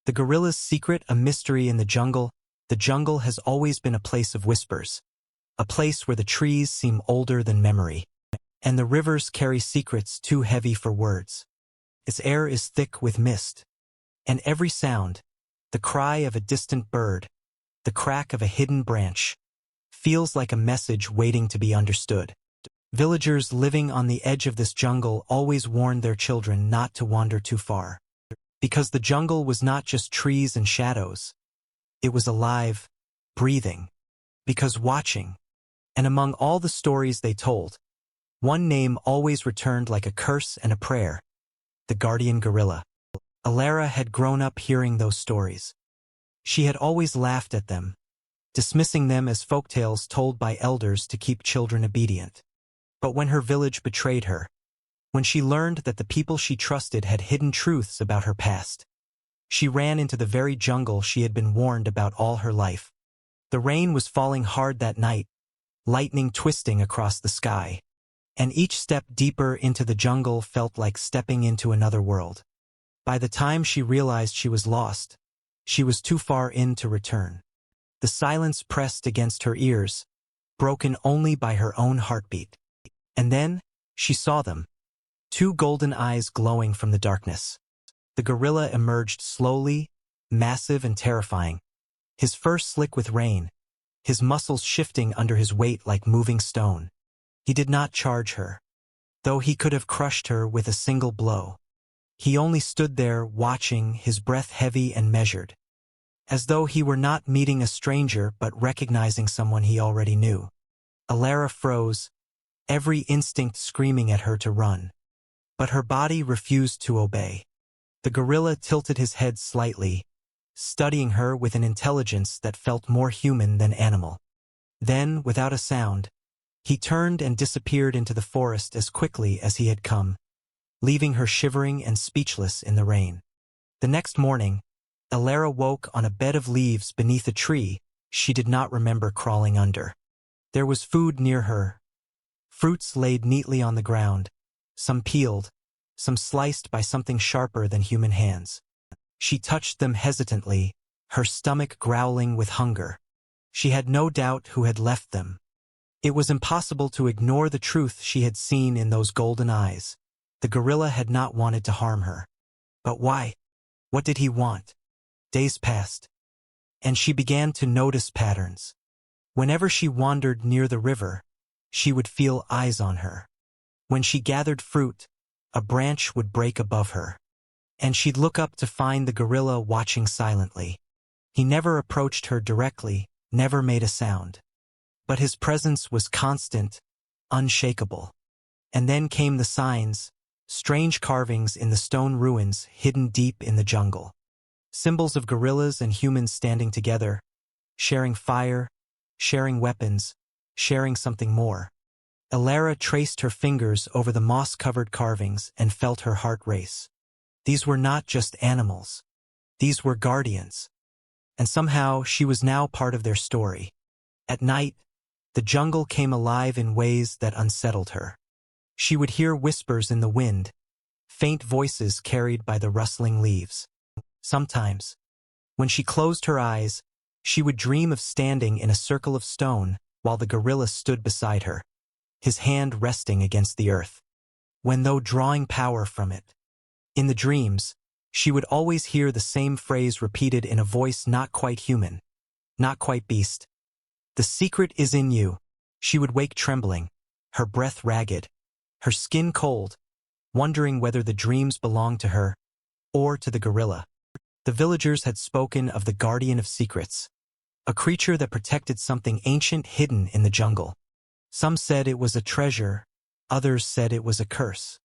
The gorilla's secret, a mystery in the jungle has always been a place of whispers, a place where the trees seem older than memory, and the rivers carry secrets too heavy for words. Its air is thick with mist, and every sound, the cry of a distant bird, the crack of a hidden branch, feels like a message waiting to be understood. Villagers living on the edge of this jungle always warned their children not to wander too far, because the jungle was not just trees and shadows. It was alive, breathing, because watching. And among all the stories they told, one name always returned like a curse and a prayer: the guardian gorilla. Elara had grown up hearing those stories. She had always laughed at them, dismissing them as folktales told by elders to keep children obedient. But when her village betrayed her, when she learned that the people she trusted had hidden truths about her past, she ran into the very jungle she had been warned about all her life. The rain was falling hard that night, lightning twisting across the sky, and each step deeper into the jungle felt like stepping into another world. By the time she realized she was lost, she was too far in to return. The silence pressed against her ears, broken only by her own heartbeat. And then, she saw them, two golden eyes glowing from the darkness. The gorilla emerged slowly, massive and terrifying, his fur slick with rain, his muscles shifting under his weight like moving stone. He did not charge her, though he could have crushed her with a single blow. He only stood there watching, his breath heavy and measured, as though he were not meeting a stranger but recognizing someone he already knew. Elara froze, every instinct screaming at her to run. But her body refused to obey. The gorilla tilted his head slightly, studying her with an intelligence that felt more human than animal. Then, without a sound, he turned and disappeared into the forest as quickly as he had come, leaving her shivering and speechless in the rain. The next morning, Elara woke on a bed of leaves beneath a tree she did not remember crawling under. There was food near her, fruits laid neatly on the ground, some peeled, some sliced by something sharper than human hands. She touched them hesitantly, her stomach growling with hunger. She had no doubt who had left them. It was impossible to ignore the truth she had seen in those golden eyes. The gorilla had not wanted to harm her. But why? What did he want? Days passed, and she began to notice patterns. Whenever she wandered near the river, she would feel eyes on her. When she gathered fruit, a branch would break above her, and she'd look up to find the gorilla watching silently. He never approached her directly, never made a sound. But his presence was constant, unshakable. And then came the signs, strange carvings in the stone ruins hidden deep in the jungle. Symbols of gorillas and humans standing together, sharing fire, sharing weapons, sharing something more. Elara traced her fingers over the moss-covered carvings and felt her heart race. These were not just animals. These were guardians. And somehow she was now part of their story. At night, the jungle came alive in ways that unsettled her. She would hear whispers in the wind, faint voices carried by the rustling leaves. Sometimes, when she closed her eyes, she would dream of standing in a circle of stone while the gorilla stood beside her, his hand resting against the earth, when though drawing power from it. In the dreams, she would always hear the same phrase repeated in a voice not quite human, not quite beast. "The secret is in you." She would wake trembling, her breath ragged, her skin cold, wondering whether the dreams belonged to her or to the gorilla. The villagers had spoken of the guardian of secrets, a creature that protected something ancient hidden in the jungle. Some said it was a treasure, others said it was a curse.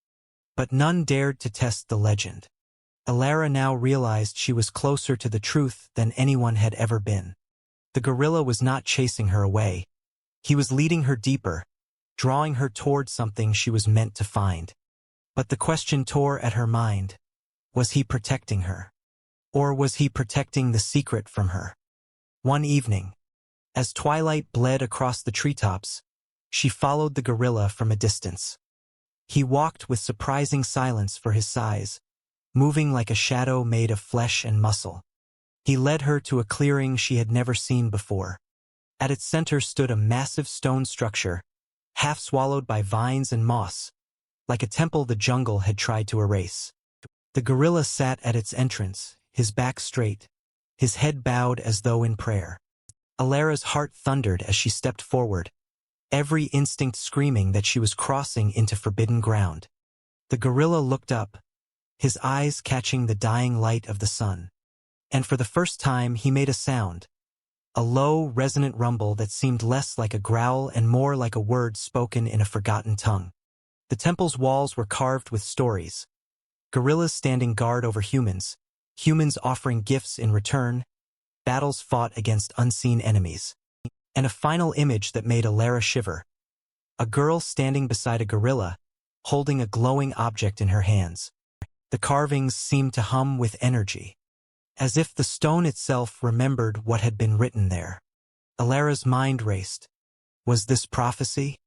But none dared to test the legend. Elara now realized she was closer to the truth than anyone had ever been. The gorilla was not chasing her away. He was leading her deeper, drawing her toward something she was meant to find. But the question tore at her mind. Was he protecting her? Or was he protecting the secret from her? One evening, as twilight bled across the treetops, she followed the gorilla from a distance. He walked with surprising silence for his size, moving like a shadow made of flesh and muscle. He led her to a clearing she had never seen before. At its center stood a massive stone structure, half swallowed by vines and moss, like a temple the jungle had tried to erase. The gorilla sat at its entrance, his back straight, his head bowed as though in prayer. Elara's heart thundered as she stepped forward, every instinct screaming that she was crossing into forbidden ground. The gorilla looked up, his eyes catching the dying light of the sun. And for the first time he made a sound, a low, resonant rumble that seemed less like a growl and more like a word spoken in a forgotten tongue. The temple's walls were carved with stories. Gorillas standing guard over humans, humans offering gifts in return, battles fought against unseen enemies. And a final image that made Elara shiver. A girl standing beside a gorilla, holding a glowing object in her hands. The carvings seemed to hum with energy, as if the stone itself remembered what had been written there. Elara's mind raced. Was this prophecy?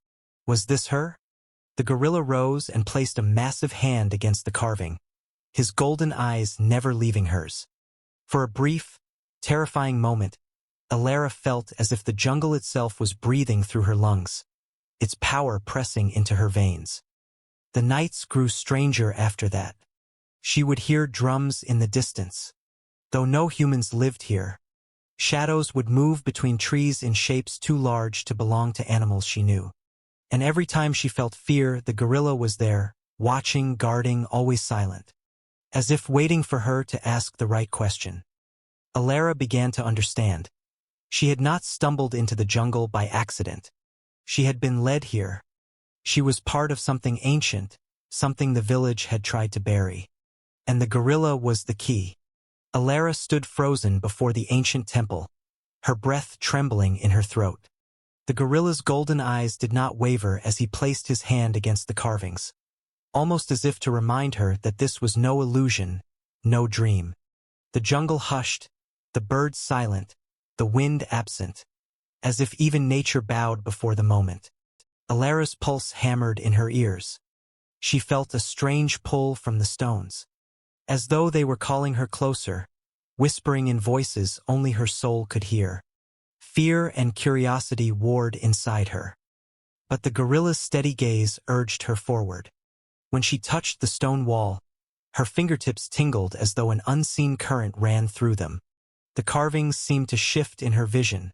Was this her? The gorilla rose and placed a massive hand against the carving, his golden eyes never leaving hers. For a brief, terrifying moment, Elara felt as if the jungle itself was breathing through her lungs, its power pressing into her veins. The nights grew stranger after that. She would hear drums in the distance. Though no humans lived here, shadows would move between trees in shapes too large to belong to animals she knew. And every time she felt fear, the gorilla was there, watching, guarding, always silent, as if waiting for her to ask the right question. Elara began to understand. She had not stumbled into the jungle by accident. She had been led here. She was part of something ancient, something the village had tried to bury. And the gorilla was the key. Elara stood frozen before the ancient temple, her breath trembling in her throat. The gorilla's golden eyes did not waver as he placed his hand against the carvings, almost as if to remind her that this was no illusion, no dream. The jungle hushed, the birds silent, the wind absent, as if even nature bowed before the moment. Elara's pulse hammered in her ears. She felt a strange pull from the stones, as though they were calling her closer, whispering in voices only her soul could hear. Fear and curiosity warred inside her. But the gorilla's steady gaze urged her forward. When she touched the stone wall, her fingertips tingled as though an unseen current ran through them. The carvings seemed to shift in her vision,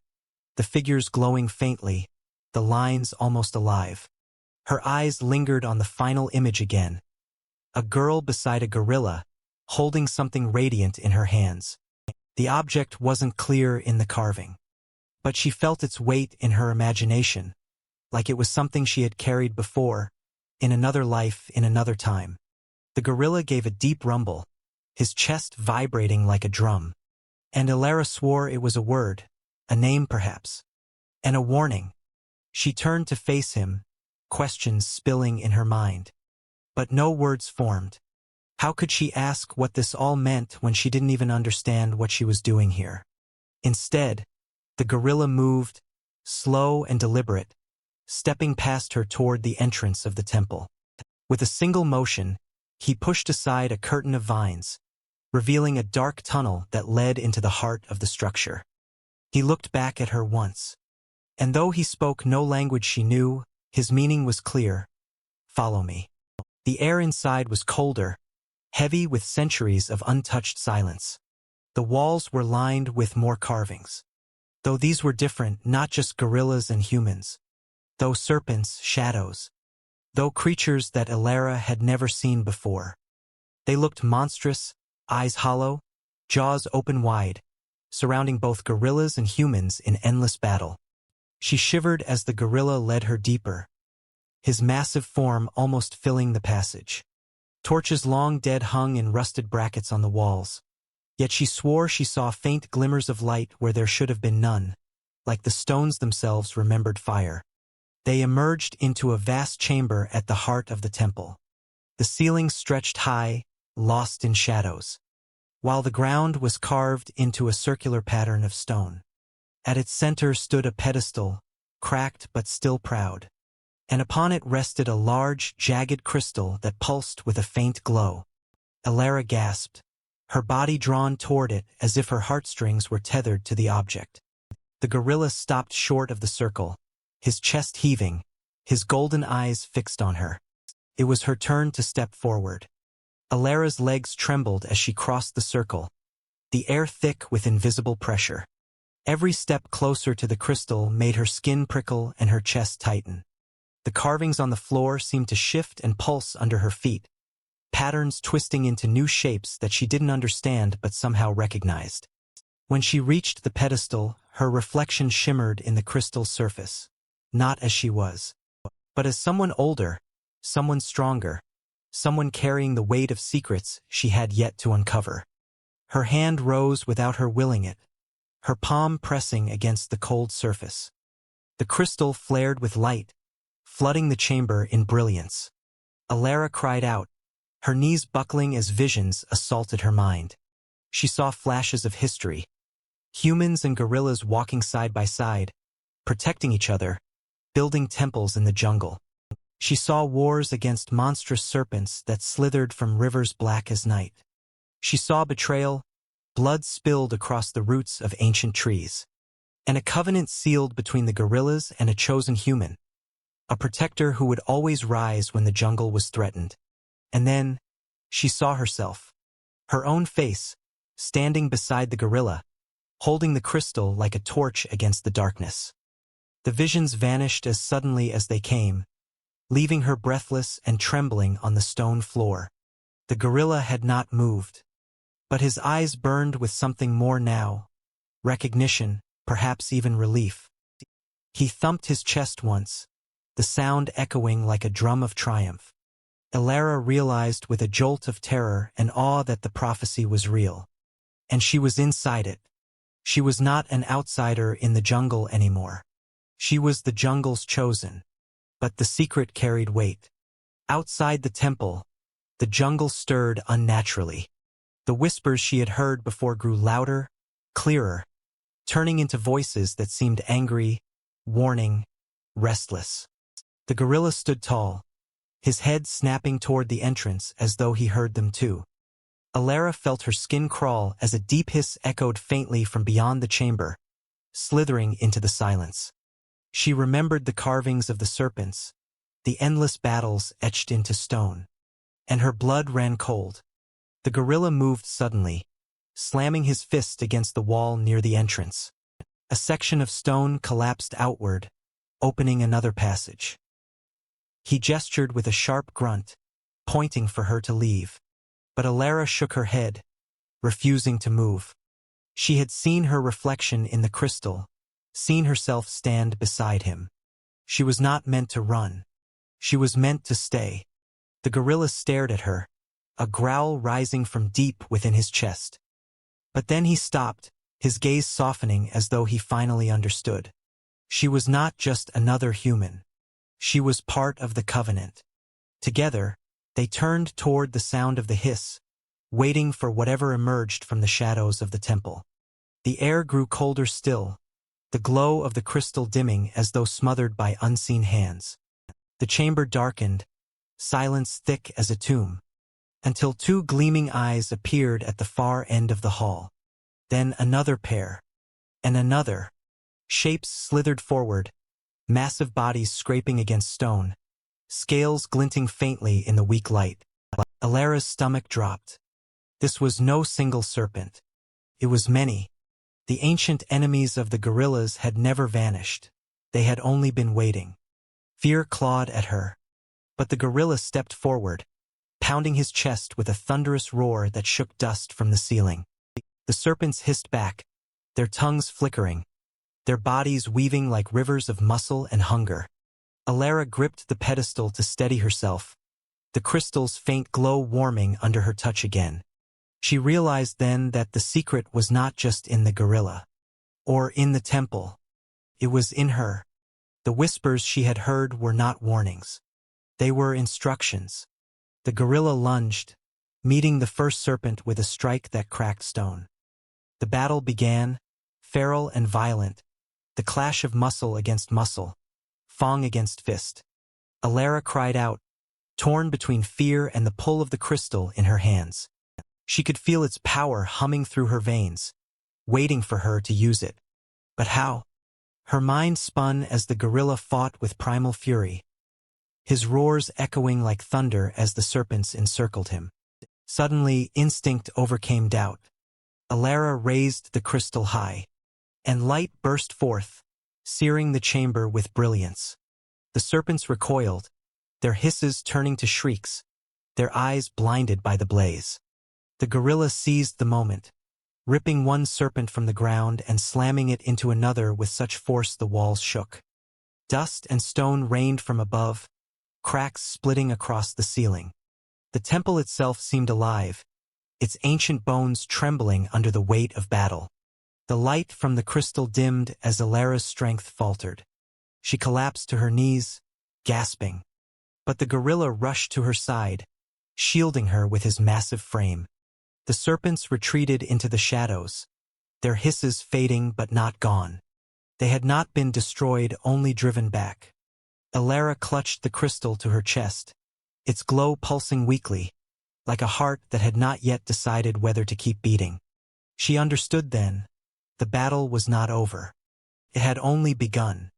the figures glowing faintly, the lines almost alive. Her eyes lingered on the final image again. A girl beside a gorilla, holding something radiant in her hands. The object wasn't clear in the carving, but she felt its weight in her imagination, like it was something she had carried before, in another life, in another time. The gorilla gave a deep rumble, his chest vibrating like a drum. And Elara swore it was a word, a name perhaps, and a warning. She turned to face him, questions spilling in her mind. But no words formed. How could she ask what this all meant when she didn't even understand what she was doing here? Instead, the gorilla moved, slow and deliberate, stepping past her toward the entrance of the temple. With a single motion, he pushed aside a curtain of vines, revealing a dark tunnel that led into the heart of the structure. He looked back at her once, and though he spoke no language she knew, his meaning was clear. Follow me. The air inside was colder, heavy with centuries of untouched silence. The walls were lined with more carvings. Though these were different, not just gorillas and humans, though serpents, shadows, though creatures that Elara had never seen before. They looked monstrous, eyes hollow, jaws open wide, surrounding both gorillas and humans in endless battle. She shivered as the gorilla led her deeper, his massive form almost filling the passage. Torches long dead hung in rusted brackets on the walls, yet she swore she saw faint glimmers of light where there should have been none, like the stones themselves remembered fire. They emerged into a vast chamber at the heart of the temple. The ceiling stretched high, lost in shadows, while the ground was carved into a circular pattern of stone. At its center stood a pedestal, cracked but still proud, and upon it rested a large, jagged crystal that pulsed with a faint glow. Elara gasped, her body drawn toward it as if her heartstrings were tethered to the object. The gorilla stopped short of the circle, his chest heaving, his golden eyes fixed on her. It was her turn to step forward. Elara's legs trembled as she crossed the circle, the air thick with invisible pressure. Every step closer to the crystal made her skin prickle and her chest tighten. The carvings on the floor seemed to shift and pulse under her feet, patterns twisting into new shapes that she didn't understand but somehow recognized. When she reached the pedestal, her reflection shimmered in the crystal's surface, not as she was, but as someone older, someone stronger, someone carrying the weight of secrets she had yet to uncover. Her hand rose without her willing it, her palm pressing against the cold surface. The crystal flared with light, flooding the chamber in brilliance. Elara cried out, her knees buckling as visions assaulted her mind. She saw flashes of history, humans and gorillas walking side by side, protecting each other, building temples in the jungle. She saw wars against monstrous serpents that slithered from rivers black as night. She saw betrayal, blood spilled across the roots of ancient trees, and a covenant sealed between the gorillas and a chosen human, a protector who would always rise when the jungle was threatened. And then, she saw herself, her own face, standing beside the gorilla, holding the crystal like a torch against the darkness. The visions vanished as suddenly as they came, leaving her breathless and trembling on the stone floor. The gorilla had not moved, but his eyes burned with something more now, recognition, perhaps even relief. He thumped his chest once, the sound echoing like a drum of triumph. Elara realized with a jolt of terror and awe that the prophecy was real. And she was inside it. She was not an outsider in the jungle anymore. She was the jungle's chosen. But the secret carried weight. Outside the temple, the jungle stirred unnaturally. The whispers she had heard before grew louder, clearer, turning into voices that seemed angry, warning, restless. The gorilla stood tall, his head snapping toward the entrance as though he heard them too. Elara felt her skin crawl as a deep hiss echoed faintly from beyond the chamber, slithering into the silence. She remembered the carvings of the serpents, the endless battles etched into stone, and her blood ran cold. The gorilla moved suddenly, slamming his fist against the wall near the entrance. A section of stone collapsed outward, opening another passage. He gestured with a sharp grunt, pointing for her to leave. But Elara shook her head, refusing to move. She had seen her reflection in the crystal, seen herself stand beside him. She was not meant to run. She was meant to stay. The gorilla stared at her, a growl rising from deep within his chest. But then he stopped, his gaze softening as though he finally understood. She was not just another human. She was part of the covenant. Together, they turned toward the sound of the hiss, waiting for whatever emerged from the shadows of the temple. The air grew colder still, the glow of the crystal dimming as though smothered by unseen hands. The chamber darkened, silence thick as a tomb, until two gleaming eyes appeared at the far end of the hall. Then another pair, and another. Shapes slithered forward, massive bodies scraping against stone, scales glinting faintly in the weak light. Elara's stomach dropped. This was no single serpent. It was many. The ancient enemies of the gorillas had never vanished. They had only been waiting. Fear clawed at her. But the gorilla stepped forward, pounding his chest with a thunderous roar that shook dust from the ceiling. The serpents hissed back, their tongues flickering, their bodies weaving like rivers of muscle and hunger. Elara gripped the pedestal to steady herself, the crystal's faint glow warming under her touch again. She realized then that the secret was not just in the gorilla, or in the temple. It was in her. The whispers she had heard were not warnings. They were instructions. The gorilla lunged, meeting the first serpent with a strike that cracked stone. The battle began, feral and violent, the clash of muscle against muscle, fang against fist. Elara cried out, torn between fear and the pull of the crystal in her hands. She could feel its power humming through her veins, waiting for her to use it. But how? Her mind spun as the gorilla fought with primal fury, his roars echoing like thunder as the serpents encircled him. Suddenly, instinct overcame doubt. Elara raised the crystal high, and light burst forth, searing the chamber with brilliance. The serpents recoiled, their hisses turning to shrieks, their eyes blinded by the blaze. The gorilla seized the moment, ripping one serpent from the ground and slamming it into another with such force the walls shook. Dust and stone rained from above, cracks splitting across the ceiling. The temple itself seemed alive, its ancient bones trembling under the weight of battle. The light from the crystal dimmed as Elara's strength faltered. She collapsed to her knees, gasping. But the gorilla rushed to her side, shielding her with his massive frame. The serpents retreated into the shadows, their hisses fading but not gone. They had not been destroyed, only driven back. Elara clutched the crystal to her chest, its glow pulsing weakly, like a heart that had not yet decided whether to keep beating. She understood then. The battle was not over. It had only begun.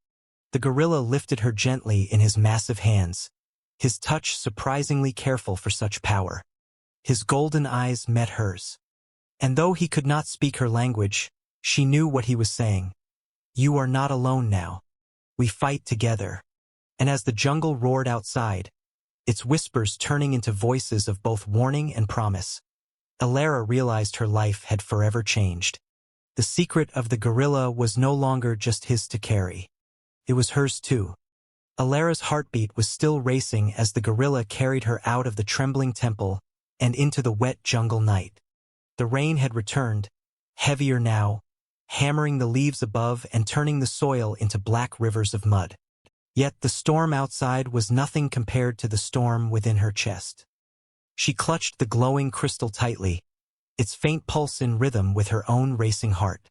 The gorilla lifted her gently in his massive hands, his touch surprisingly careful for such power. His golden eyes met hers. And though he could not speak her language, she knew what he was saying. "You are not alone now. We fight together." And as the jungle roared outside, its whispers turning into voices of both warning and promise, Elara realized her life had forever changed. The secret of the gorilla was no longer just his to carry. It was hers too. Elara's heartbeat was still racing as the gorilla carried her out of the trembling temple and into the wet jungle night. The rain had returned, heavier now, hammering the leaves above and turning the soil into black rivers of mud. Yet the storm outside was nothing compared to the storm within her chest. She clutched the glowing crystal tightly, its faint pulse in rhythm with her own racing heart.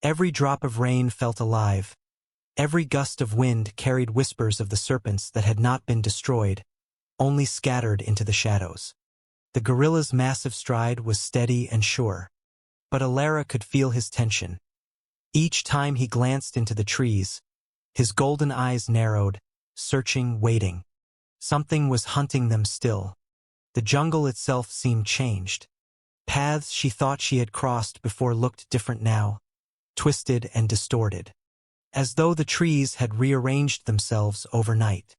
Every drop of rain felt alive. Every gust of wind carried whispers of the serpents that had not been destroyed, only scattered into the shadows. The gorilla's massive stride was steady and sure, but Elara could feel his tension. Each time he glanced into the trees, his golden eyes narrowed, searching, waiting. Something was hunting them still. The jungle itself seemed changed. Paths she thought she had crossed before looked different now, twisted and distorted, as though the trees had rearranged themselves overnight.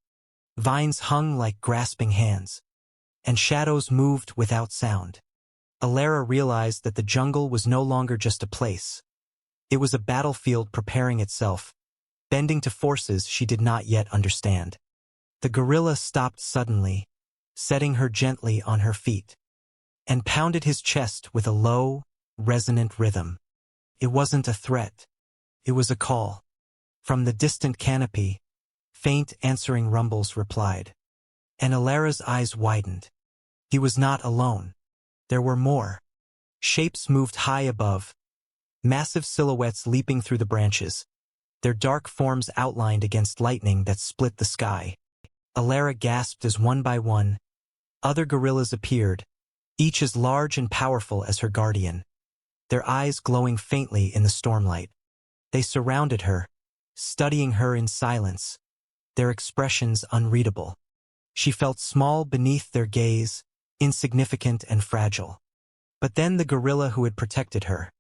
Vines hung like grasping hands, and shadows moved without sound. Elara realized that the jungle was no longer just a place. It was a battlefield preparing itself, bending to forces she did not yet understand. The gorilla stopped suddenly, setting her gently on her feet, and pounded his chest with a low, resonant rhythm. It wasn't a threat. It was a call. From the distant canopy, faint answering rumbles replied. And Elara's eyes widened. He was not alone. There were more. Shapes moved high above, massive silhouettes leaping through the branches, their dark forms outlined against lightning that split the sky. Elara gasped as one by one, other gorillas appeared, each as large and powerful as her guardian, their eyes glowing faintly in the stormlight. They surrounded her, studying her in silence, their expressions unreadable. She felt small beneath their gaze, insignificant and fragile. But then the gorilla who had protected her,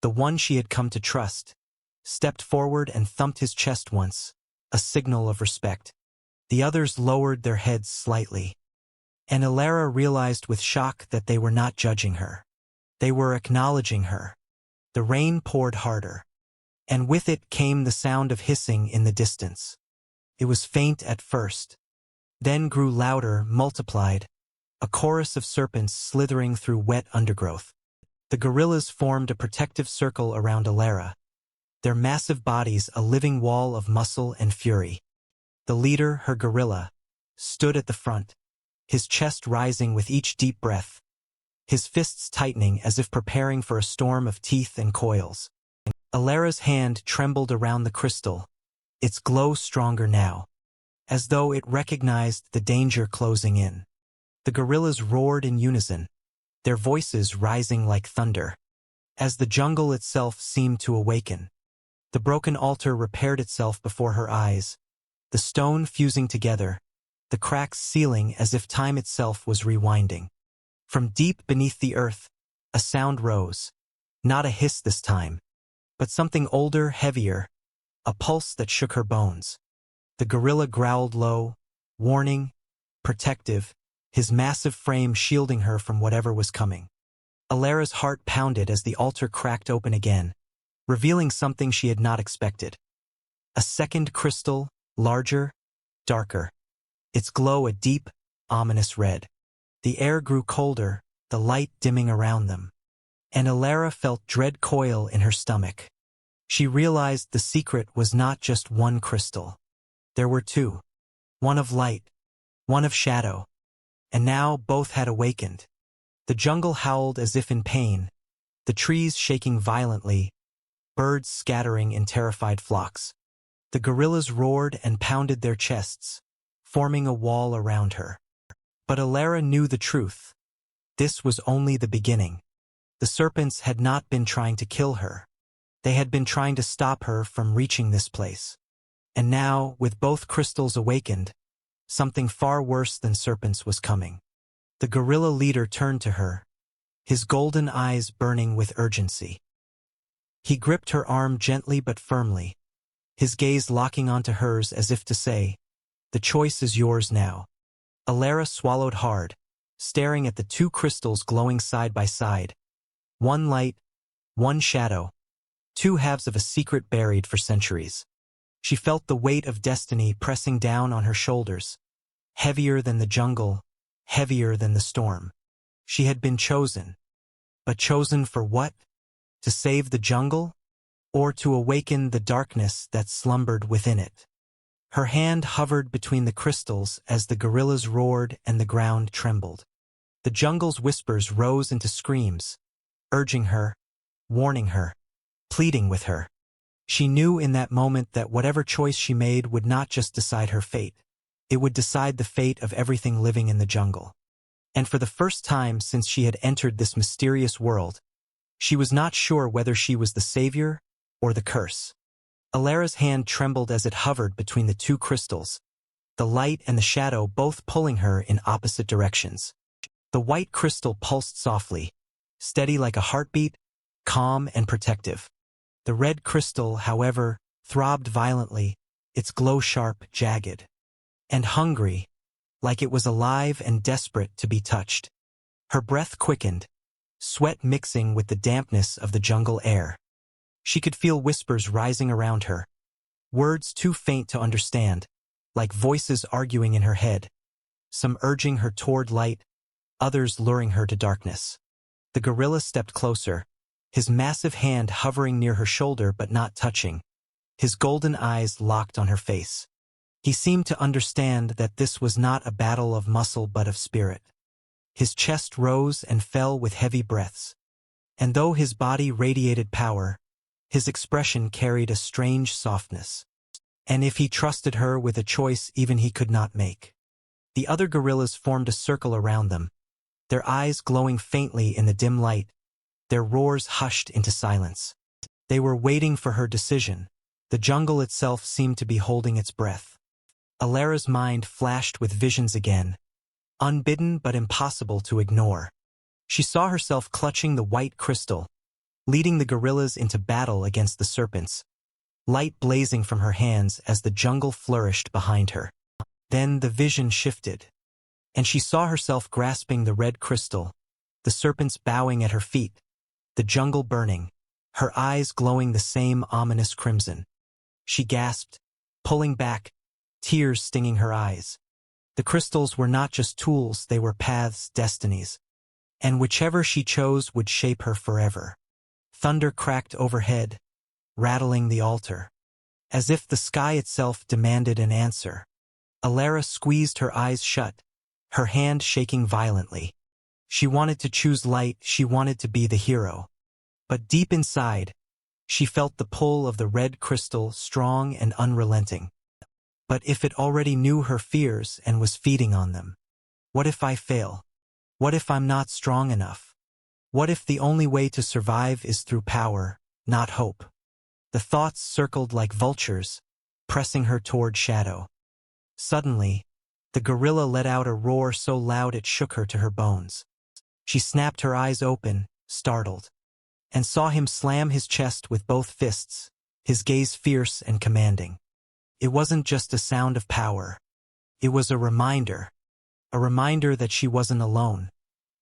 the one she had come to trust, stepped forward and thumped his chest once, a signal of respect. The others lowered their heads slightly, and Elara realized with shock that they were not judging her. They were acknowledging her. The rain poured harder, and with it came the sound of hissing in the distance. It was faint at first, then grew louder, multiplied, a chorus of serpents slithering through wet undergrowth. The gorillas formed a protective circle around Elara, their massive bodies a living wall of muscle and fury. The leader, her gorilla, stood at the front, his chest rising with each deep breath, his fists tightening as if preparing for a storm of teeth and coils. Elara's hand trembled around the crystal, its glow stronger now, as though it recognized the danger closing in. The gorillas roared in unison, their voices rising like thunder. As the jungle itself seemed to awaken, the broken altar repaired itself before her eyes, the stone fusing together, the cracks sealing as if time itself was rewinding. From deep beneath the earth, a sound rose, not a hiss this time, but something older, heavier, a pulse that shook her bones. The gorilla growled low, warning, protective, his massive frame shielding her from whatever was coming. Elara's heart pounded as the altar cracked open again, revealing something she had not expected. A second crystal, larger, darker, its glow a deep, ominous red. The air grew colder, the light dimming around them, and Elara felt dread coil in her stomach. She realized the secret was not just one crystal. There were two, one of light, one of shadow, and now both had awakened. The jungle howled as if in pain, the trees shaking violently, birds scattering in terrified flocks. The gorillas roared and pounded their chests, forming a wall around her. But Elara knew the truth. This was only the beginning. The serpents had not been trying to kill her. They had been trying to stop her from reaching this place. And now, with both crystals awakened, something far worse than serpents was coming. The gorilla leader turned to her, his golden eyes burning with urgency. He gripped her arm gently but firmly, his gaze locking onto hers as if to say, "The choice is yours now." Elara swallowed hard, staring at the two crystals glowing side by side. One light, one shadow, two halves of a secret buried for centuries. She felt the weight of destiny pressing down on her shoulders, heavier than the jungle, heavier than the storm. She had been chosen. But chosen for what? To save the jungle? Or to awaken the darkness that slumbered within it? Her hand hovered between the crystals as the gorillas roared and the ground trembled. The jungle's whispers rose into screams, urging her, warning her, pleading with her. She knew in that moment that whatever choice she made would not just decide her fate. It would decide the fate of everything living in the jungle. And for the first time since she had entered this mysterious world, she was not sure whether she was the savior or the curse. Elara's hand trembled as it hovered between the two crystals, the light and the shadow both pulling her in opposite directions. The white crystal pulsed softly, steady like a heartbeat, calm and protective. The red crystal, however, throbbed violently, its glow sharp, jagged, and hungry, like it was alive and desperate to be touched. Her breath quickened, sweat mixing with the dampness of the jungle air. She could feel whispers rising around her, words too faint to understand, like voices arguing in her head, some urging her toward light, others luring her to darkness. The gorilla stepped closer, his massive hand hovering near her shoulder but not touching, his golden eyes locked on her face. He seemed to understand that this was not a battle of muscle but of spirit. His chest rose and fell with heavy breaths, and though his body radiated power, his expression carried a strange softness. And if he trusted her with a choice even he could not make. The other gorillas formed a circle around them, their eyes glowing faintly in the dim light, their roars hushed into silence. They were waiting for her decision. The jungle itself seemed to be holding its breath. Elara's mind flashed with visions again, unbidden but impossible to ignore. She saw herself clutching the white crystal, leading the gorillas into battle against the serpents, light blazing from her hands as the jungle flourished behind her. Then the vision shifted, and she saw herself grasping the red crystal, the serpents bowing at her feet, the jungle burning, her eyes glowing the same ominous crimson. She gasped, pulling back, tears stinging her eyes. The crystals were not just tools, they were paths, destinies, and whichever she chose would shape her forever. Thunder cracked overhead, rattling the altar, as if the sky itself demanded an answer. Elara squeezed her eyes shut, her hand shaking violently. She wanted to choose light, she wanted to be the hero. But deep inside, she felt the pull of the red crystal, strong and unrelenting. But if it already knew her fears and was feeding on them? What if I fail? What if I'm not strong enough? What if the only way to survive is through power, not hope? The thoughts circled like vultures, pressing her toward shadow. Suddenly, the gorilla let out a roar so loud it shook her to her bones. She snapped her eyes open, startled, and saw him slam his chest with both fists, his gaze fierce and commanding. It wasn't just a sound of power. It was a reminder that she wasn't alone,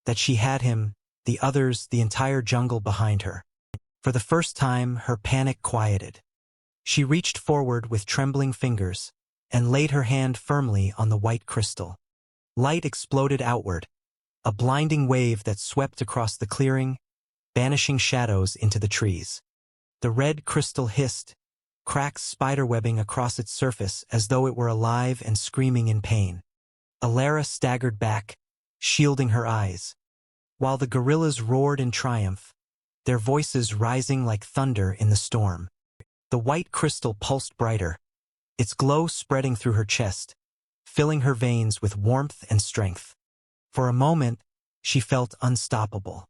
that she had him, the others, the entire jungle behind her. For the first time, her panic quieted. She reached forward with trembling fingers and laid her hand firmly on the white crystal. Light exploded outward, a blinding wave that swept across the clearing, banishing shadows into the trees. The red crystal hissed, cracks spiderwebbing across its surface as though it were alive and screaming in pain. Elara staggered back, shielding her eyes, while the gorillas roared in triumph, their voices rising like thunder in the storm. The white crystal pulsed brighter, its glow spreading through her chest, filling her veins with warmth and strength. For a moment, she felt unstoppable.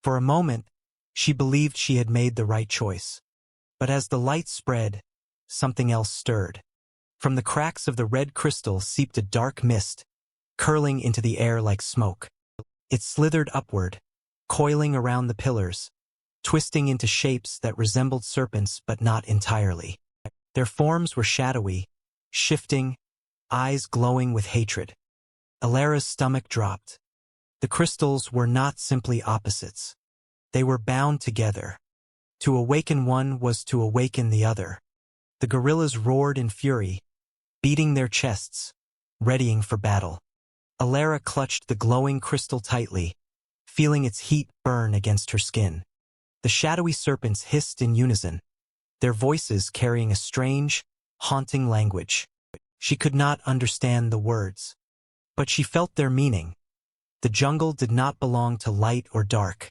For a moment, she believed she had made the right choice. But as the light spread, something else stirred. From the cracks of the red crystal seeped a dark mist, curling into the air like smoke. It slithered upward, coiling around the pillars, twisting into shapes that resembled serpents but not entirely. Their forms were shadowy, shifting, eyes glowing with hatred. Elara's stomach dropped. The crystals were not simply opposites. They were bound together. To awaken one was to awaken the other. The gorillas roared in fury, beating their chests, readying for battle. Elara clutched the glowing crystal tightly, feeling its heat burn against her skin. The shadowy serpents hissed in unison, their voices carrying a strange, haunting language. She could not understand the words, but she felt their meaning. The jungle did not belong to light or dark.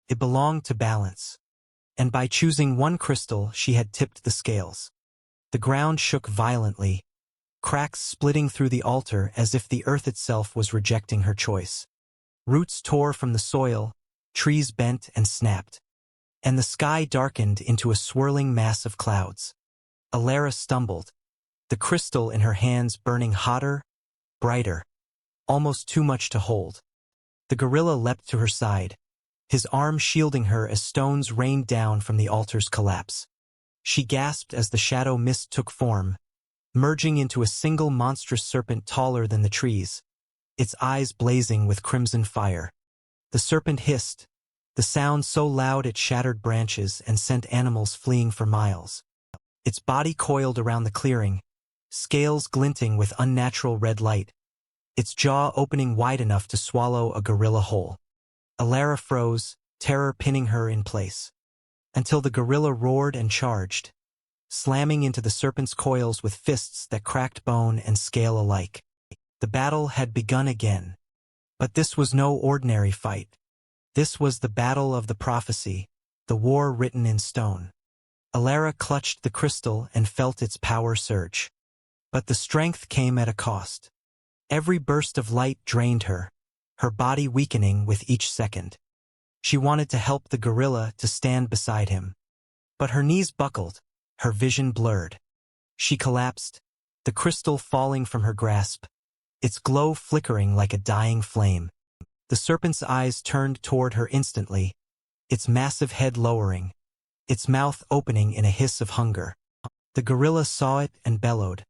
It belonged to balance. And by choosing one crystal, she had tipped the scales. The ground shook violently, cracks splitting through the altar as if the earth itself was rejecting her choice. Roots tore from the soil, trees bent and snapped, and the sky darkened into a swirling mass of clouds. Elara stumbled, the crystal in her hands burning hotter, brighter, almost too much to hold. The gorilla leapt to her side, his arm shielding her as stones rained down from the altar's collapse. She gasped as the shadow mist took form, merging into a single monstrous serpent taller than the trees, its eyes blazing with crimson fire. The serpent hissed, the sound so loud it shattered branches and sent animals fleeing for miles. Its body coiled around the clearing, scales glinting with unnatural red light, its jaw opening wide enough to swallow a gorilla whole. Elara froze, terror pinning her in place, until the gorilla roared and charged, slamming into the serpent's coils with fists that cracked bone and scale alike. The battle had begun again. But this was no ordinary fight. This was the battle of the prophecy, the war written in stone. Elara clutched the crystal and felt its power surge. But the strength came at a cost. Every burst of light drained her body weakening with each second. She wanted to help the gorilla, to stand beside him. But her knees buckled, her vision blurred. She collapsed, the crystal falling from her grasp, its glow flickering like a dying flame. The serpent's eyes turned toward her instantly, its massive head lowering, its mouth opening in a hiss of hunger. The gorilla saw it and bellowed,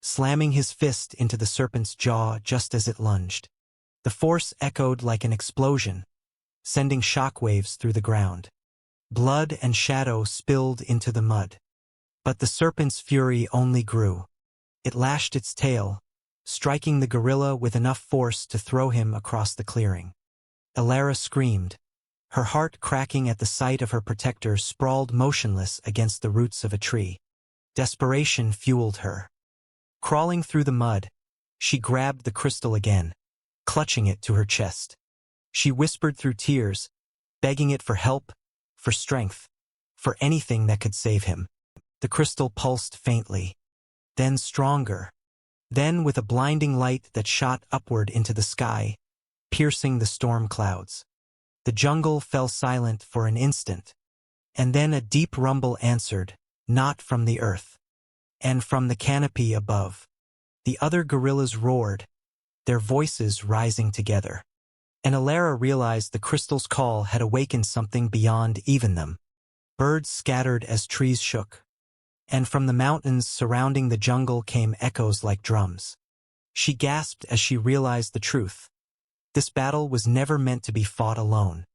slamming his fist into the serpent's jaw just as it lunged. The force echoed like an explosion, sending shockwaves through the ground. Blood and shadow spilled into the mud. But the serpent's fury only grew. It lashed its tail, striking the gorilla with enough force to throw him across the clearing. Elara screamed, her heart cracking at the sight of her protector sprawled motionless against the roots of a tree. Desperation fueled her. Crawling through the mud, she grabbed the crystal again, clutching it to her chest. She whispered through tears, begging it for help, for strength, for anything that could save him. The crystal pulsed faintly, then stronger, then with a blinding light that shot upward into the sky, piercing the storm clouds. The jungle fell silent for an instant, and then a deep rumble answered, not from the earth, and from the canopy above. The other gorillas roared, their voices rising together. And Elara realized the crystal's call had awakened something beyond even them. Birds scattered as trees shook, and from the mountains surrounding the jungle came echoes like drums. She gasped as she realized the truth. This battle was never meant to be fought alone.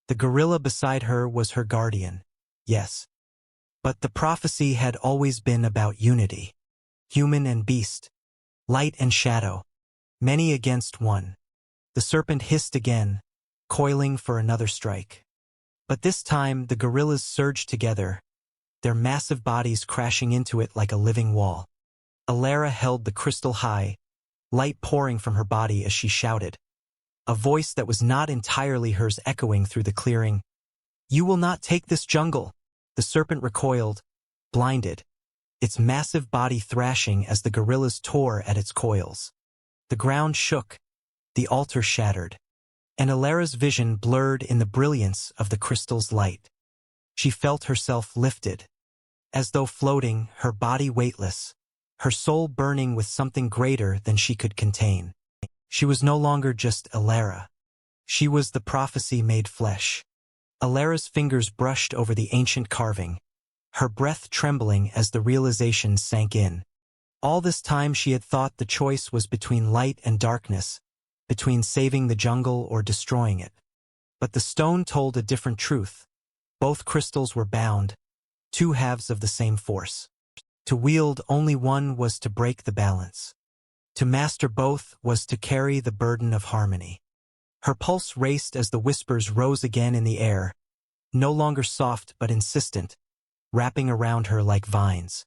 The gorilla beside her was her guardian, yes. But the prophecy had always been about unity. Human and beast, light and shadow, many against one. The serpent hissed again, coiling for another strike. But this time the gorillas surged together, their massive bodies crashing into it like a living wall. Elara held the crystal high, light pouring from her body as she shouted, a voice that was not entirely hers echoing through the clearing. "You will not take this jungle!" The serpent recoiled, blinded, its massive body thrashing as the gorillas tore at its coils. The ground shook, the altar shattered, and Elara's vision blurred in the brilliance of the crystal's light. She felt herself lifted, as though floating, her body weightless, her soul burning with something greater than she could contain. She was no longer just Elara. She was the prophecy made flesh. Elara's fingers brushed over the ancient carving, her breath trembling as the realization sank in. All this time she had thought the choice was between light and darkness, between saving the jungle or destroying it. But the stone told a different truth. Both crystals were bound, two halves of the same force. To wield only one was to break the balance. To master both was to carry the burden of harmony. Her pulse raced as the whispers rose again in the air, no longer soft but insistent, wrapping around her like vines.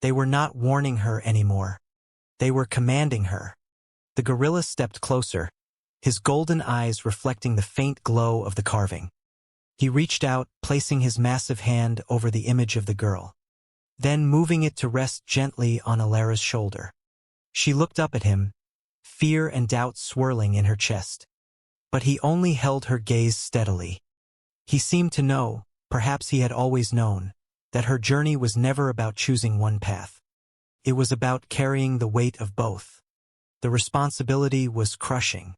They were not warning her anymore. They were commanding her. The gorilla stepped closer, his golden eyes reflecting the faint glow of the carving. He reached out, placing his massive hand over the image of the girl, then moving it to rest gently on Elara's shoulder. She looked up at him, fear and doubt swirling in her chest. But he only held her gaze steadily. He seemed to know, perhaps he had always known, that her journey was never about choosing one path. It was about carrying the weight of both. The responsibility was crushing.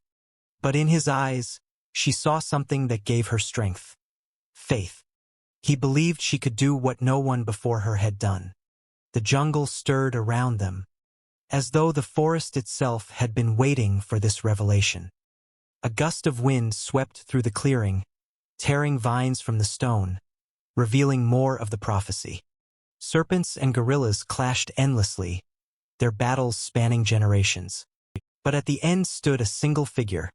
But in his eyes, she saw something that gave her strength. Faith. He believed she could do what no one before her had done. The jungle stirred around them, as though the forest itself had been waiting for this revelation. A gust of wind swept through the clearing, tearing vines from the stone, revealing more of the prophecy. Serpents and gorillas clashed endlessly, their battles spanning generations. But at the end stood a single figure,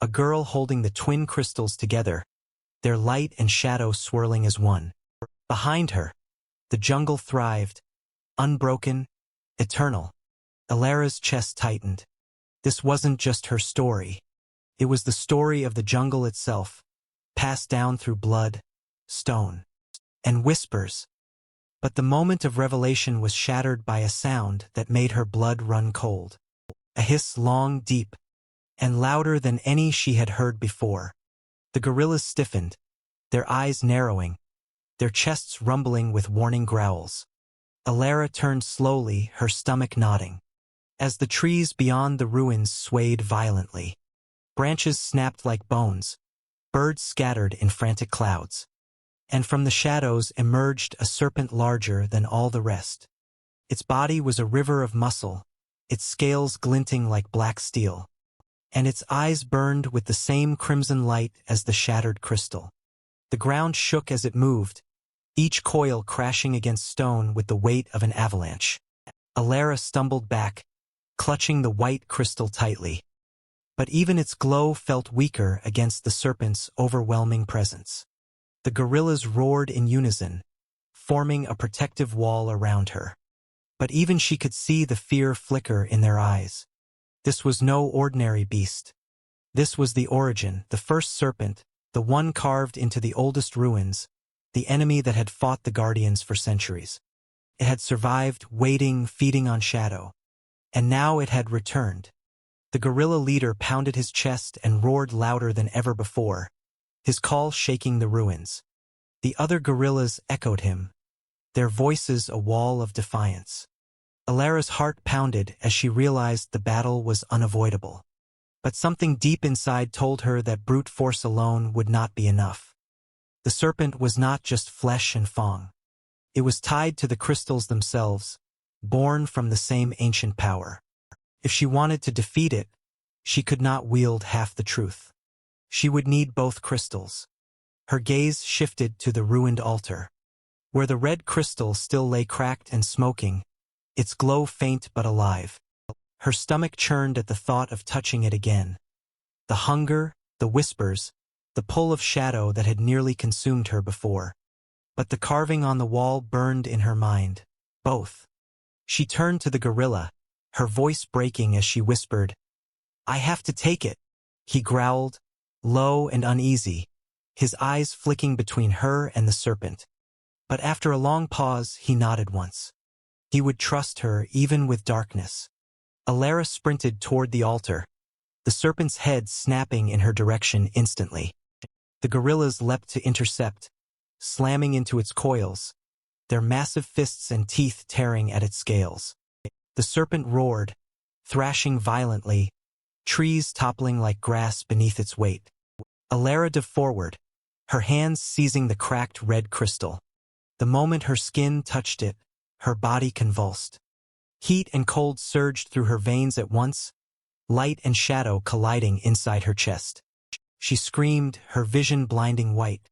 a girl holding the twin crystals together, their light and shadow swirling as one. Behind her, the jungle thrived, unbroken, eternal. Elara's chest tightened. This wasn't just her story. It was the story of the jungle itself, passed down through blood, stone, and whispers. But the moment of revelation was shattered by a sound that made her blood run cold. A hiss long, deep, and louder than any she had heard before. The gorillas stiffened, their eyes narrowing, their chests rumbling with warning growls. Elara turned slowly, her stomach nodding. As the trees beyond the ruins swayed violently, branches snapped like bones, birds scattered in frantic clouds. And from the shadows emerged a serpent larger than all the rest. Its body was a river of muscle, its scales glinting like black steel, and its eyes burned with the same crimson light as the shattered crystal. The ground shook as it moved, each coil crashing against stone with the weight of an avalanche. Elara stumbled back, clutching the white crystal tightly. But even its glow felt weaker against the serpent's overwhelming presence. The gorillas roared in unison, forming a protective wall around her. But even she could see the fear flicker in their eyes. This was no ordinary beast. This was the origin, the first serpent, the one carved into the oldest ruins, the enemy that had fought the guardians for centuries. It had survived, waiting, feeding on shadow. And now it had returned. The gorilla leader pounded his chest and roared louder than ever before, his call shaking the ruins. The other gorillas echoed him, their voices a wall of defiance. Elara's heart pounded as she realized the battle was unavoidable. But something deep inside told her that brute force alone would not be enough. The serpent was not just flesh and fang. It was tied to the crystals themselves, born from the same ancient power. If she wanted to defeat it, she could not wield half the truth. She would need both crystals. Her gaze shifted to the ruined altar. Where the red crystal still lay cracked and smoking, its glow faint but alive. Her stomach churned at the thought of touching it again. The hunger, the whispers, the pull of shadow that had nearly consumed her before. But the carving on the wall burned in her mind. Both. She turned to the gorilla, her voice breaking as she whispered, "I have to take it," he growled, low and uneasy, his eyes flicking between her and the serpent. But after a long pause, he nodded once. He would trust her even with darkness. Elara sprinted toward the altar, the serpent's head snapping in her direction instantly. The gorillas leapt to intercept, slamming into its coils, their massive fists and teeth tearing at its scales. The serpent roared, thrashing violently, trees toppling like grass beneath its weight. Elara dove forward, her hands seizing the cracked red crystal. The moment her skin touched it, her body convulsed. Heat and cold surged through her veins at once, light and shadow colliding inside her chest. She screamed, her vision blinding white,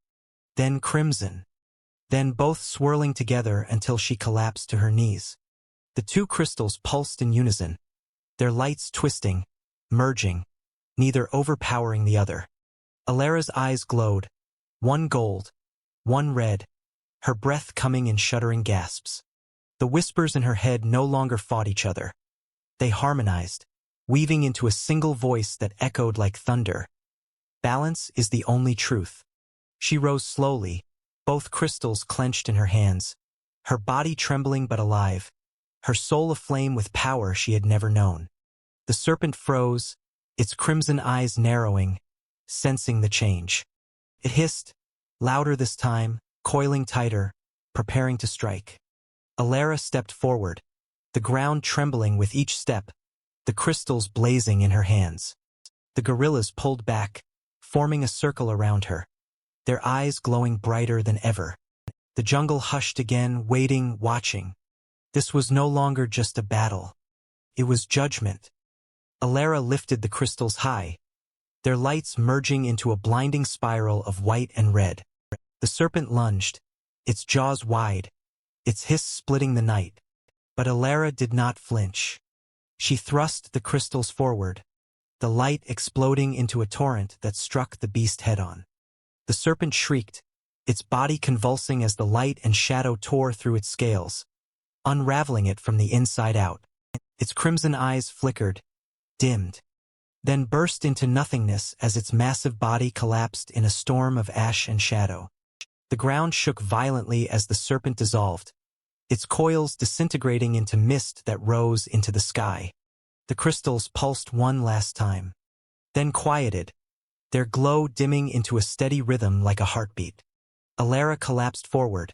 then crimson, then both swirling together until she collapsed to her knees. The two crystals pulsed in unison, their lights twisting, merging, neither overpowering the other. Elara's eyes glowed, one gold, one red, her breath coming in shuddering gasps. The whispers in her head no longer fought each other. They harmonized, weaving into a single voice that echoed like thunder. Balance is the only truth. She rose slowly, both crystals clenched in her hands, her body trembling but alive, her soul aflame with power she had never known. The serpent froze, its crimson eyes narrowing, sensing the change. It hissed, louder this time, coiling tighter, preparing to strike. Elara stepped forward, the ground trembling with each step, the crystals blazing in her hands. The gorillas pulled back, forming a circle around her, their eyes glowing brighter than ever. The jungle hushed again, waiting, watching. This was no longer just a battle. It was judgment. Elara lifted the crystals high, their lights merging into a blinding spiral of white and red. The serpent lunged, its jaws wide, its hiss splitting the night. But Elara did not flinch. She thrust the crystals forward, the light exploding into a torrent that struck the beast head-on. The serpent shrieked, its body convulsing as the light and shadow tore through its scales, unraveling it from the inside out. Its crimson eyes flickered, dimmed, then burst into nothingness as its massive body collapsed in a storm of ash and shadow. The ground shook violently as the serpent dissolved, its coils disintegrating into mist that rose into the sky. The crystals pulsed one last time, then quieted, their glow dimming into a steady rhythm like a heartbeat. Elara collapsed forward,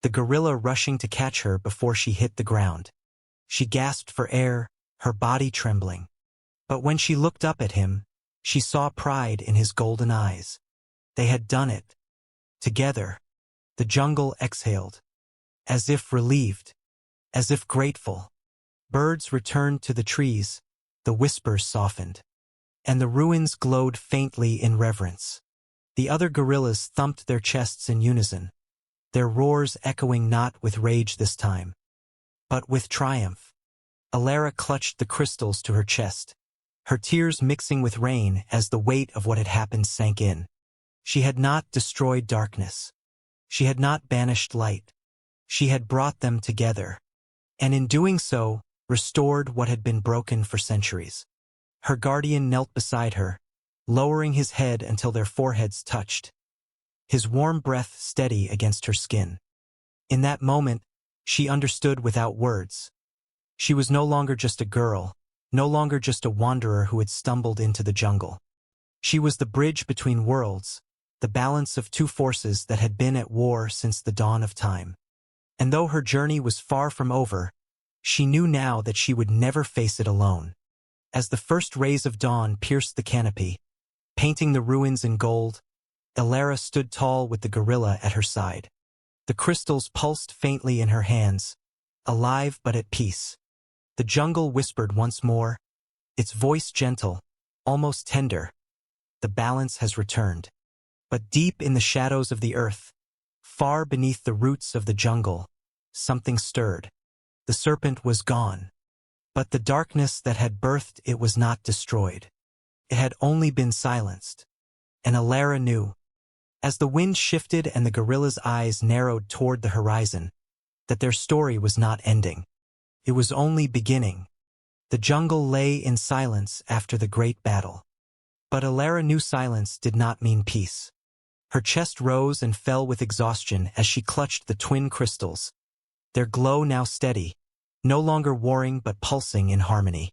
the gorilla rushing to catch her before she hit the ground. She gasped for air, her body trembling. But when she looked up at him, she saw pride in his golden eyes. They had done it. Together, the jungle exhaled, as if relieved, as if grateful. Birds returned to the trees, the whispers softened, and the ruins glowed faintly in reverence. The other gorillas thumped their chests in unison, their roars echoing not with rage this time, but with triumph. Elara clutched the crystals to her chest, her tears mixing with rain as the weight of what had happened sank in. She had not destroyed darkness. She had not banished light. She had brought them together, and in doing so, restored what had been broken for centuries. Her guardian knelt beside her, lowering his head until their foreheads touched, his warm breath steady against her skin. In that moment, she understood without words. She was no longer just a girl, no longer just a wanderer who had stumbled into the jungle. She was the bridge between worlds, the the balance of two forces that had been at war since the dawn of time. And though her journey was far from over, she knew now that she would never face it alone. As the first rays of dawn pierced the canopy, painting the ruins in gold, Elara stood tall with the gorilla at her side. The crystals pulsed faintly in her hands, alive but at peace. The jungle whispered once more, its voice gentle, almost tender. The balance has returned. But deep in the shadows of the earth, far beneath the roots of the jungle, something stirred. The serpent was gone. But the darkness that had birthed it was not destroyed. It had only been silenced. And Elara knew, as the wind shifted and the gorilla's eyes narrowed toward the horizon, that their story was not ending. It was only beginning. The jungle lay in silence after the great battle. But Elara knew silence did not mean peace. Her chest rose and fell with exhaustion as she clutched the twin crystals, their glow now steady, no longer warring but pulsing in harmony.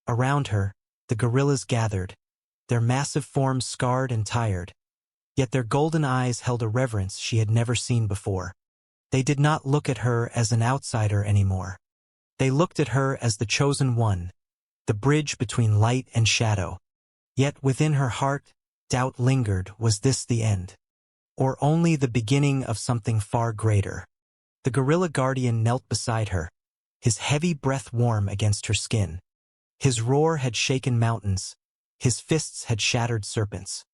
Around her, the gorillas gathered, their massive forms scarred and tired, yet their golden eyes held a reverence she had never seen before. They did not look at her as an outsider anymore. They looked at her as the chosen one, the bridge between light and shadow. Yet within her heart, doubt lingered. Was this the end? Or only the beginning of something far greater? The gorilla guardian knelt beside her, his heavy breath warm against her skin. His roar had shaken mountains, his fists had shattered serpents.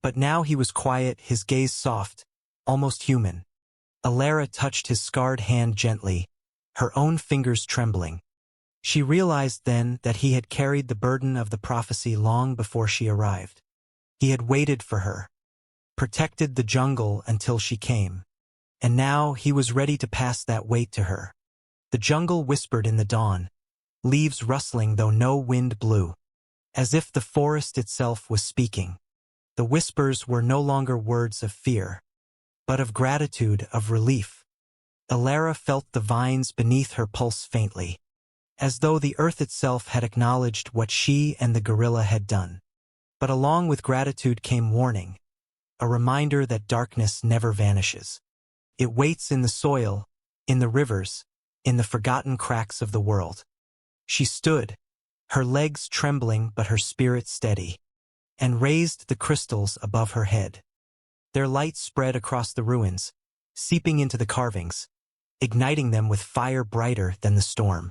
But now he was quiet, his gaze soft, almost human. Elara touched his scarred hand gently, her own fingers trembling. She realized then that he had carried the burden of the prophecy long before she arrived. He had waited for her, protected the jungle until she came. And now he was ready to pass that weight to her. The jungle whispered in the dawn, leaves rustling though no wind blew, as if the forest itself was speaking. The whispers were no longer words of fear, but of gratitude, of relief. Elara felt the vines beneath her pulse faintly, as though the earth itself had acknowledged what she and the gorilla had done. But along with gratitude came warning, a reminder that darkness never vanishes. It waits in the soil, in the rivers, in the forgotten cracks of the world. She stood, her legs trembling but her spirit steady, and raised the crystals above her head. Their light spread across the ruins, seeping into the carvings, igniting them with fire brighter than the storm.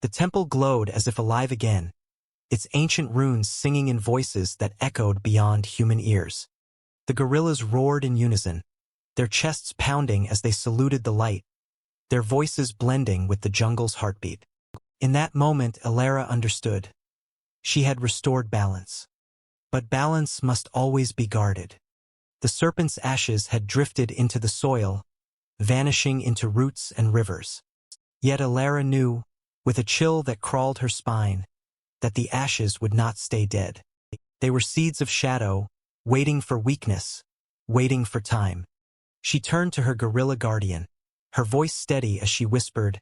The temple glowed as if alive again, its ancient runes singing in voices that echoed beyond human ears. The gorillas roared in unison, their chests pounding as they saluted the light, their voices blending with the jungle's heartbeat. In that moment, Elara understood. She had restored balance. But balance must always be guarded. The serpent's ashes had drifted into the soil, vanishing into roots and rivers. Yet Elara knew, with a chill that crawled her spine, that the ashes would not stay dead. They were seeds of shadow, waiting for weakness, waiting for time. She turned to her gorilla guardian, her voice steady as she whispered,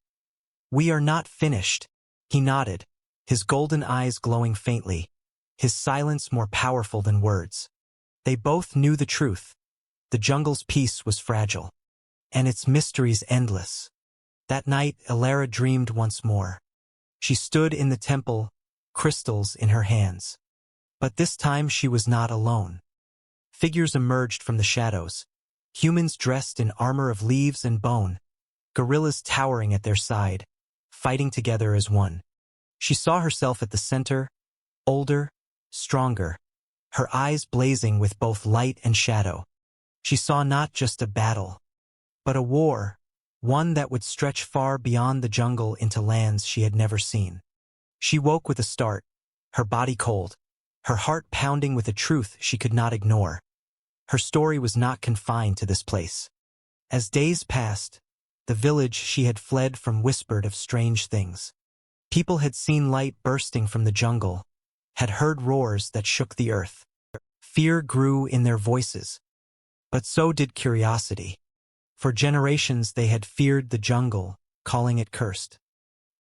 "We are not finished." He nodded, his golden eyes glowing faintly, his silence more powerful than words. They both knew the truth. The jungle's peace was fragile, and its mysteries endless. That night, Elara dreamed once more. She stood in the temple, crystals in her hands. But this time she was not alone. Figures emerged from the shadows, humans dressed in armor of leaves and bone, gorillas towering at their side, fighting together as one. She saw herself at the center, older, stronger, her eyes blazing with both light and shadow. She saw not just a battle, but a war, one that would stretch far beyond the jungle into lands she had never seen. She woke with a start, her body cold, her heart pounding with a truth she could not ignore. Her story was not confined to this place. As days passed, the village she had fled from whispered of strange things. People had seen light bursting from the jungle, had heard roars that shook the earth. Fear grew in their voices, but so did curiosity. For generations they had feared the jungle, calling it cursed.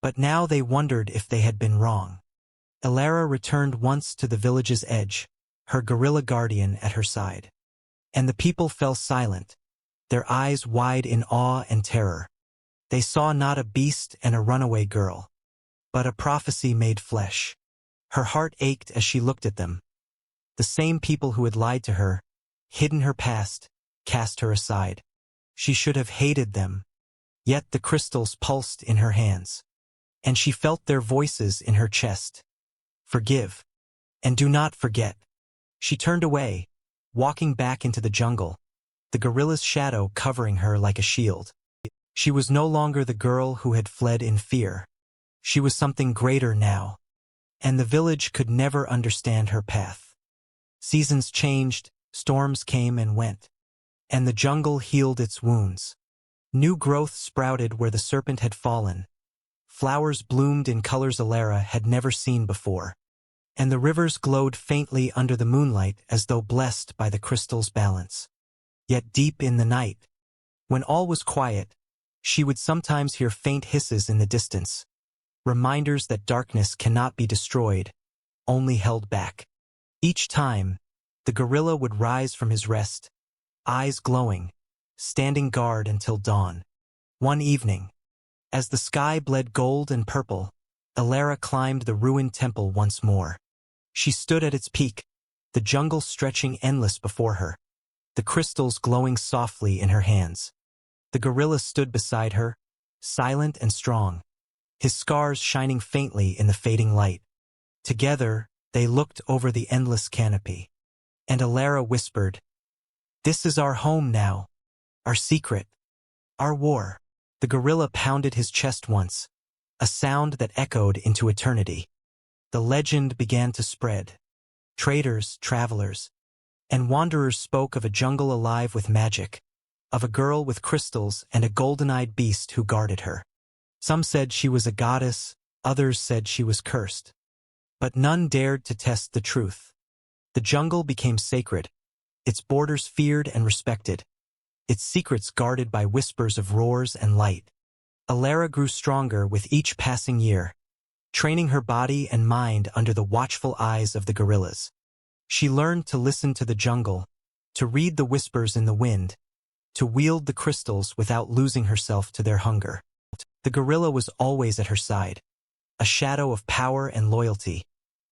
But now they wondered if they had been wrong. Elara returned once to the village's edge, her gorilla guardian at her side. And the people fell silent, their eyes wide in awe and terror. They saw not a beast and a runaway girl, but a prophecy made flesh. Her heart ached as she looked at them. The same people who had lied to her, hidden her past, cast her aside. She should have hated them. Yet the crystals pulsed in her hands, and she felt their voices in her chest. Forgive, and do not forget. She turned away, walking back into the jungle, the gorilla's shadow covering her like a shield. She was no longer the girl who had fled in fear. She was something greater now, and the village could never understand her path. Seasons changed, storms came and went, and the jungle healed its wounds. New growth sprouted where the serpent had fallen. Flowers bloomed in colors Elara had never seen before, and the rivers glowed faintly under the moonlight as though blessed by the crystal's balance. Yet deep in the night, when all was quiet, she would sometimes hear faint hisses in the distance, reminders that darkness cannot be destroyed, only held back. Each time, the gorilla would rise from his rest, eyes glowing, standing guard until dawn. One evening, as the sky bled gold and purple, Elara climbed the ruined temple once more. She stood at its peak, the jungle stretching endless before her, the crystals glowing softly in her hands. The gorilla stood beside her, silent and strong, his scars shining faintly in the fading light. Together, they looked over the endless canopy. And Elara whispered, "This is our home now, our secret, our war." The gorilla pounded his chest once, a sound that echoed into eternity. The legend began to spread. Traders, travelers, and wanderers spoke of a jungle alive with magic, of a girl with crystals and a golden-eyed beast who guarded her. Some said she was a goddess, others said she was cursed. But none dared to test the truth. The jungle became sacred, its borders feared and respected, its secrets guarded by whispers of roars and light. Elara grew stronger with each passing year, training her body and mind under the watchful eyes of the gorillas. She learned to listen to the jungle, to read the whispers in the wind, to wield the crystals without losing herself to their hunger. The gorilla was always at her side, a shadow of power and loyalty,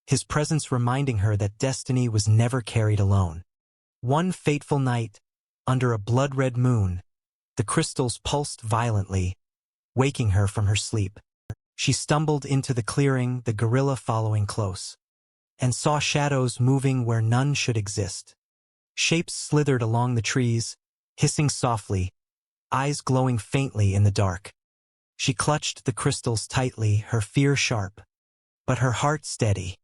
his presence reminding her that destiny was never carried alone. One fateful night, under a blood-red moon, the crystals pulsed violently, waking her from her sleep. She stumbled into the clearing, the gorilla following close, and saw shadows moving where none should exist. Shapes slithered along the trees, hissing softly, eyes glowing faintly in the dark. She clutched the crystals tightly, her fear sharp, but her heart steady.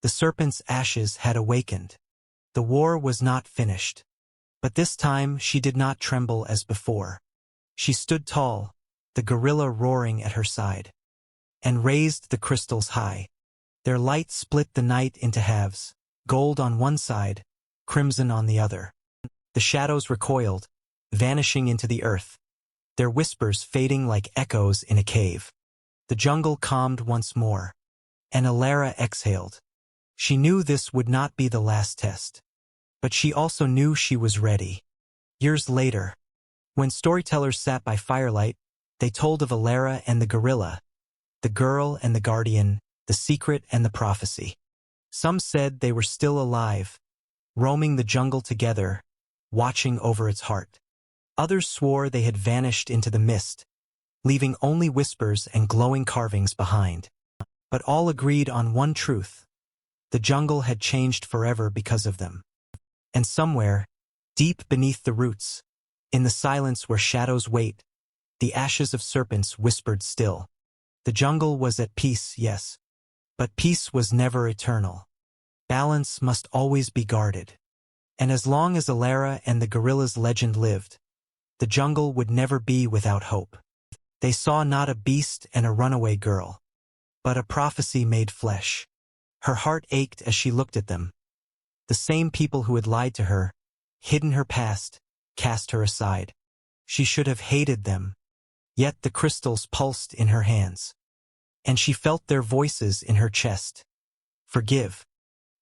The serpent's ashes had awakened. The war was not finished. But this time she did not tremble as before. She stood tall, the gorilla roaring at her side, and raised the crystals high. Their light split the night into halves, gold on one side, crimson on the other. The shadows recoiled, vanishing into the earth, their whispers fading like echoes in a cave. The jungle calmed once more, and Elara exhaled. She knew this would not be the last test, but she also knew she was ready. Years later, when storytellers sat by firelight, they told of Elara and the gorilla, the girl and the guardian, the secret and the prophecy. Some said they were still alive, roaming the jungle together, watching over its heart. Others swore they had vanished into the mist, leaving only whispers and glowing carvings behind. But all agreed on one truth: the jungle had changed forever because of them. And somewhere, deep beneath the roots, in the silence where shadows wait, the ashes of serpents whispered still. The jungle was at peace, yes, but peace was never eternal. Balance must always be guarded. And as long as Elara and the gorilla's legend lived, the jungle would never be without hope. They saw not a beast and a runaway girl, but a prophecy made flesh. Her heart ached as she looked at them. The same people who had lied to her, hidden her past, cast her aside. She should have hated them. Yet the crystals pulsed in her hands, and she felt their voices in her chest. Forgive,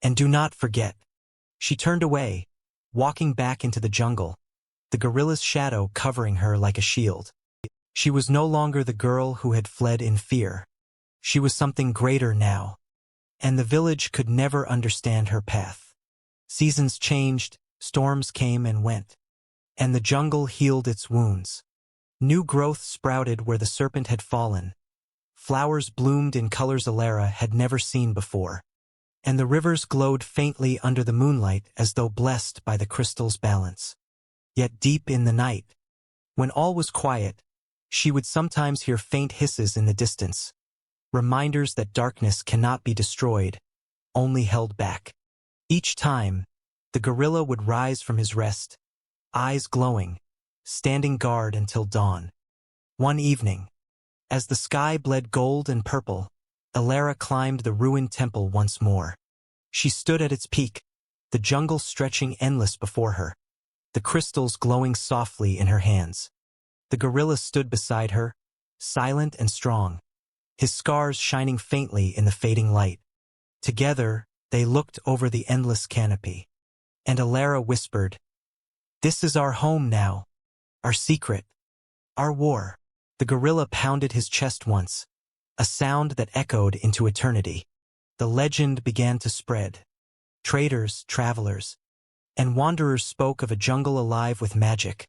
and do not forget. She turned away, walking back into the jungle, the gorilla's shadow covering her like a shield. She was no longer the girl who had fled in fear. She was something greater now, and the village could never understand her path. Seasons changed, storms came and went, and the jungle healed its wounds. New growth sprouted where the serpent had fallen. Flowers bloomed in colors Elara had never seen before, and the rivers glowed faintly under the moonlight as though blessed by the crystal's balance. Yet deep in the night, when all was quiet, she would sometimes hear faint hisses in the distance, reminders that darkness cannot be destroyed, only held back. Each time, the gorilla would rise from his rest, eyes glowing, standing guard until dawn. One evening, as the sky bled gold and purple, Elara climbed the ruined temple once more. She stood at its peak, the jungle stretching endless before her, the crystals glowing softly in her hands. The gorilla stood beside her, silent and strong, his scars shining faintly in the fading light. Together, they looked over the endless canopy, and Elara whispered, "This is our home now, our secret, our war." The gorilla pounded his chest once, a sound that echoed into eternity. The legend began to spread. Traders, travelers, and wanderers spoke of a jungle alive with magic,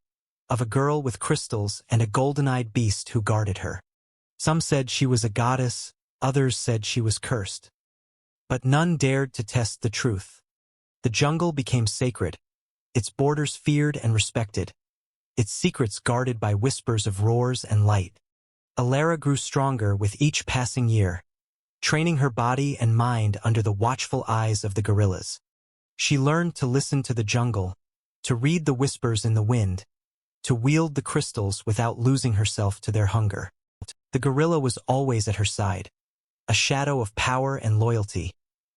of a girl with crystals and a golden-eyed beast who guarded her. Some said she was a goddess, others said she was cursed. But none dared to test the truth. The jungle became sacred, its borders feared and respected, its secrets guarded by whispers of roars and light. Elara grew stronger with each passing year, training her body and mind under the watchful eyes of the gorillas. She learned to listen to the jungle, to read the whispers in the wind, to wield the crystals without losing herself to their hunger. The gorilla was always at her side, a shadow of power and loyalty,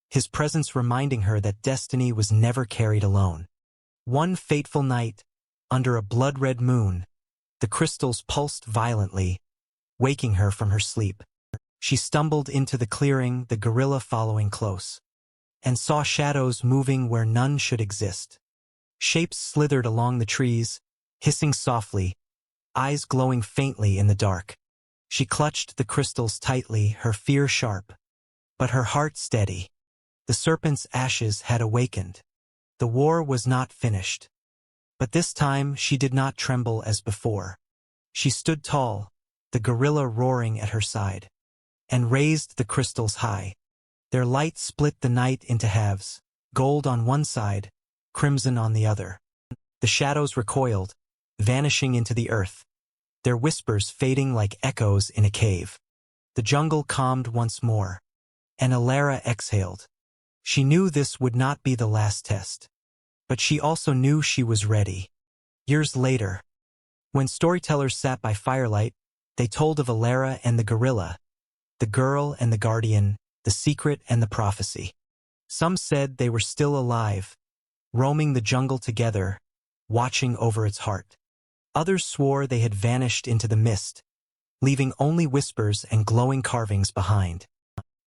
his presence reminding her that destiny was never carried alone. One fateful night, under a blood-red moon, the crystals pulsed violently, waking her from her sleep. She stumbled into the clearing, the gorilla following close, and saw shadows moving where none should exist. Shapes slithered along the trees, hissing softly, eyes glowing faintly in the dark. She clutched the crystals tightly, her fear sharp, but her heart steady. The serpent's ashes had awakened. The war was not finished. But this time she did not tremble as before. She stood tall, the gorilla roaring at her side, and raised the crystals high. Their light split the night into halves, gold on one side, crimson on the other. The shadows recoiled, vanishing into the earth, their whispers fading like echoes in a cave. The jungle calmed once more, and Elara exhaled. She knew this would not be the last test. But she also knew she was ready. Years later, when storytellers sat by firelight, they told of Elara and the gorilla, the girl and the guardian, the secret and the prophecy. Some said they were still alive, roaming the jungle together, watching over its heart. Others swore they had vanished into the mist, leaving only whispers and glowing carvings behind.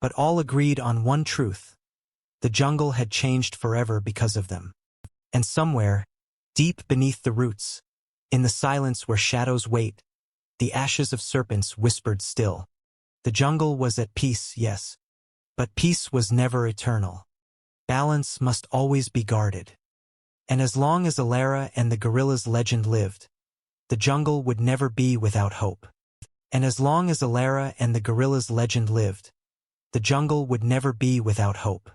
But all agreed on one truth: the jungle had changed forever because of them. And somewhere, deep beneath the roots, in the silence where shadows wait, the ashes of serpents whispered still. The jungle was at peace, yes, but peace was never eternal. Balance must always be guarded. And as long as Elara and the gorilla's legend lived, the jungle would never be without hope. And as long as Elara and the gorilla's legend lived, the jungle would never be without hope.